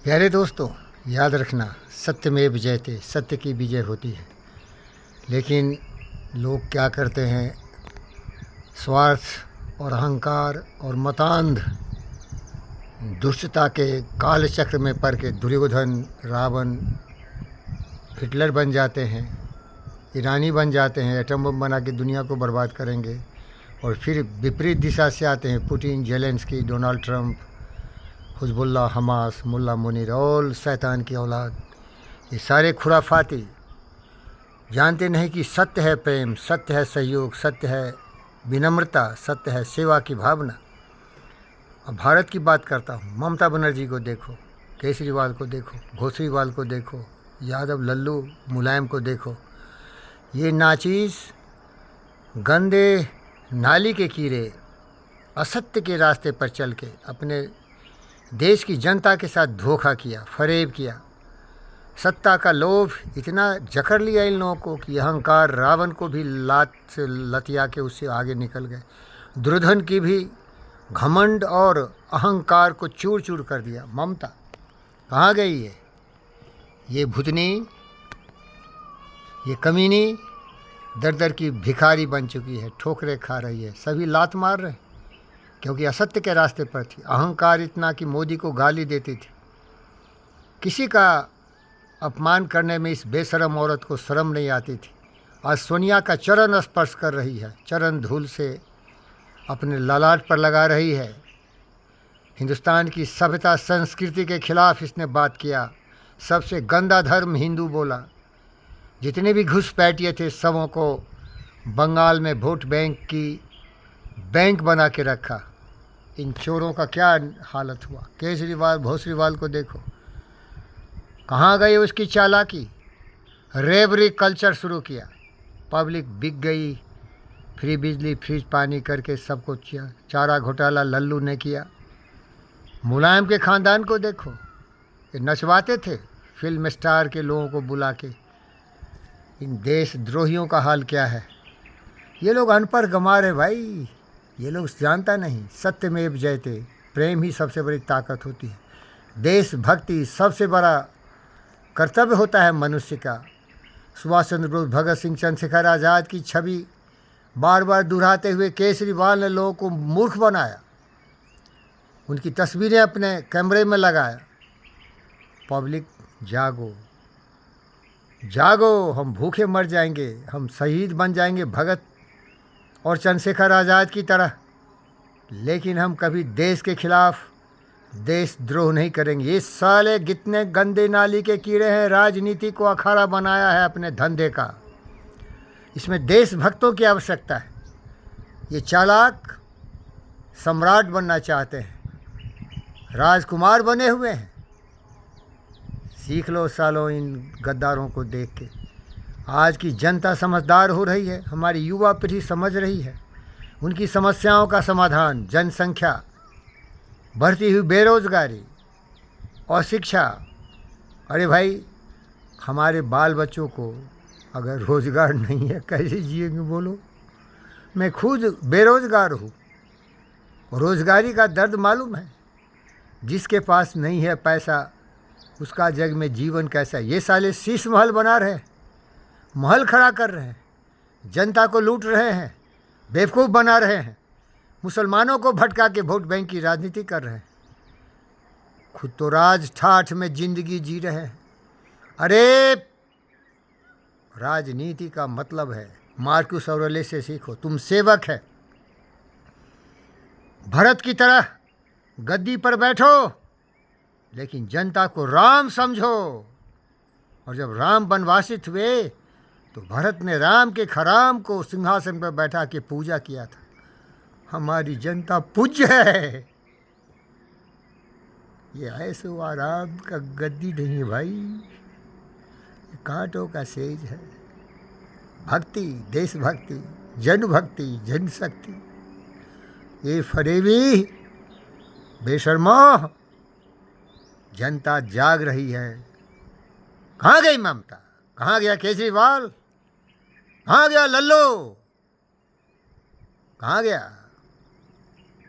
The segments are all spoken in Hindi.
प्यारे दोस्तों, याद रखना, सत्यमेव जयते, सत्य की विजय होती है। लेकिन लोग क्या करते हैं, स्वार्थ और अहंकार और मतांध दुष्टता के काल चक्र में पड़ के दुर्योधन, रावण, हिटलर बन जाते हैं, ईरानी बन जाते हैं, एटम बम बना के दुनिया को बर्बाद करेंगे। और फिर विपरीत दिशा से आते हैं Putin, Zelensky, Donald Trump, Hezbollah, Hamas, मुल्ला मुनीर और शैतान की औलाद। ये सारे खुराफाती जानते नहीं कि सत्य है प्रेम, सत्य है सहयोग, सत्य है विनम्रता, सत्य है सेवा की भावना। अब भारत की बात करता हूँ। ममता बनर्जी को देखो, केजरीवाल को देखो, घोषरीवाल को देखो, यादव, लल्लू, मुलायम को देखो। ये नाचीज, गंदे नाली के कीड़े असत्य के रास्ते पर चल के अपने देश की जनता के साथ धोखा किया, फरेब किया। सत्ता का लोभ इतना जकड़ लिया इन लोगों को कि अहंकार रावण को भी लात से लतिया के उससे आगे निकल गए। दुर्योधन की भी घमंड और अहंकार को चूर चूर कर दिया। ममता कहाँ गई है? ये भूतनी, ये कमीनी दर दर की भिखारी बन चुकी है, ठोकरें खा रही है, सभी लात मार रहे हैं क्योंकि असत्य के रास्ते पर थी। अहंकार इतना कि मोदी को गाली देती थी। किसी का अपमान करने में इस बेशरम औरत को शर्म नहीं आती थी। आज सोनिया का चरण स्पर्श कर रही है, चरण धूल से अपने ललाट पर लगा रही है। हिंदुस्तान की सभ्यता संस्कृति के खिलाफ इसने बात किया। सबसे गंदा धर्म हिंदू बोला। जितने भी घुसपैठिए थे सबों को बंगाल में वोट बैंक की बैंक बना के रखा। इन चोरों का क्या हालत हुआ? केजरीवाल, भोसरीवाल को देखो, कहाँ गई उसकी चालाकी? रेबरी कल्चर शुरू किया, पब्लिक बिक गई। फ्री बिजली, फ्री पानी करके सबको चारा घोटाला लल्लू ने किया। मुलायम के ख़ानदान को देखो, ये नचवाते थे फिल्म स्टार के लोगों को बुला के। इन देशद्रोहियों का हाल क्या है? ये लोग अनपढ़ गंवार है भाई। ये लोग जानता नहीं, सत्यमेव जयते, प्रेम ही सबसे बड़ी ताकत होती है। देशभक्ति सबसे बड़ा कर्तव्य होता है मनुष्य का। सुभाष चंद्र बोस, भगत सिंह, चंद्रशेखर आज़ाद की छवि बार बार दोहराते हुए केजरीवाल ने लोगों को मूर्ख बनाया। उनकी तस्वीरें अपने कैमरे में लगाया। पब्लिक जागो, जागो, हम भूखे मर जाएंगे, हम शहीद बन जाएंगे भगत और चंद्रशेखर आज़ाद की तरह, लेकिन हम कभी देश के खिलाफ देशद्रोह नहीं करेंगे। ये साले कितने गंदे नाली के कीड़े हैं, राजनीति को अखाड़ा बनाया है अपने धंधे का। इसमें देशभक्तों की आवश्यकता है। ये चालाक सम्राट बनना चाहते हैं, राजकुमार बने हुए हैं। सीख लो सालों इन गद्दारों को देख के। आज की जनता समझदार हो रही है, हमारी युवा पीढ़ी समझ रही है उनकी समस्याओं का समाधान। जनसंख्या, बढ़ती हुई बेरोजगारी और शिक्षा। अरे भाई, हमारे बाल बच्चों को अगर रोज़गार नहीं है कैसे जिएंगे बोलो? मैं खुद बेरोज़गार हूँ। रोज़गारी का दर्द मालूम है। जिसके पास नहीं है पैसा उसका जग में जीवन कैसा? ये साले शीश महल बना रहे हैं, महल खड़ा कर रहे हैं, जनता को लूट रहे हैं, बेवकूफ़ बना रहे हैं, मुसलमानों को भटका के वोट बैंक की राजनीति कर रहे हैं। खुद तो राज ठाठ में ज़िंदगी जी रहे हैं। अरे राजनीति का मतलब है, मार्कस ऑरेलियस से सीखो, तुम सेवक है। भरत की तरह गद्दी पर बैठो लेकिन जनता को राम समझो। और जब राम वनवासित हुए तो भरत ने राम के खराम को सिंहासन पर बैठा के पूजा किया था। हमारी जनता पूज्य है। ये ऐसो आराम का गद्दी नहीं है भाई, ये कांटों का सेज है। भक्ति, देशभक्ति, जनभक्ति, जनशक्ति। ये फरेबी बेशर्मा, जनता जाग रही है। कहाँ गई ममता? कहाँ गया केजरीवाल? कहाँ गया लल्लू? कहाँ गया?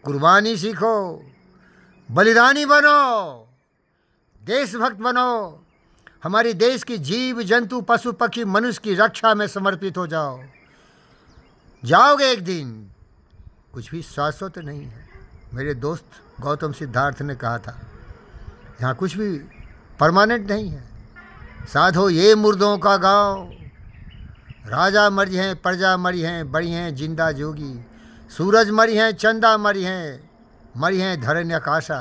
कुर्बानी सीखो, बलिदानी बनो, देशभक्त बनो। हमारी देश की जीव जंतु पशु पक्षी मनुष्य की रक्षा में समर्पित हो जाओ। जाओगे एक दिन, कुछ भी शाश्वत नहीं है। मेरे दोस्त गौतम सिद्धार्थ ने कहा था, यहाँ कुछ भी परमानेंट नहीं है। साधो ये मुर्दों का गांव, राजा मरी हैं, प्रजा मरी हैं, बड़ी हैं जिंदा जोगी। सूरज मरी हैं, चंदा मरी हैं धरण्य आकाशा।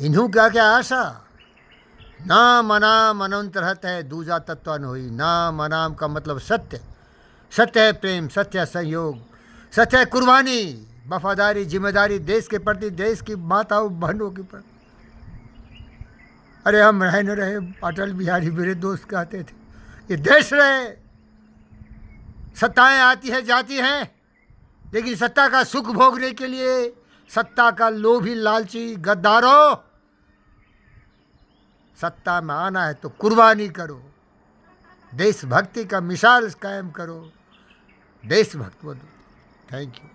इन्हू क्या क्या आशा। नाम अनाम अनंत रहत है, दूजा तत्व न होई। नाम अनाम का मतलब सत्य। सत्य है प्रेम, सत्य है सहयोग, सत्य है कुर्बानी, वफादारी, जिम्मेदारी देश के प्रति, देश की माताओं बहनों के प्रति। अरे हम रहे न रहे, अटल बिहारी मेरे दोस्त कहते थे, ये देश रहे। सत्ताएं आती हैं जाती हैं, लेकिन सत्ता का सुख भोगने के लिए सत्ता का लोभी लालची गद्दारों, सत्ता में आना है तो कुर्बानी करो, देशभक्ति का मिसाल कायम करो, देशभक्त बनो। Thank you.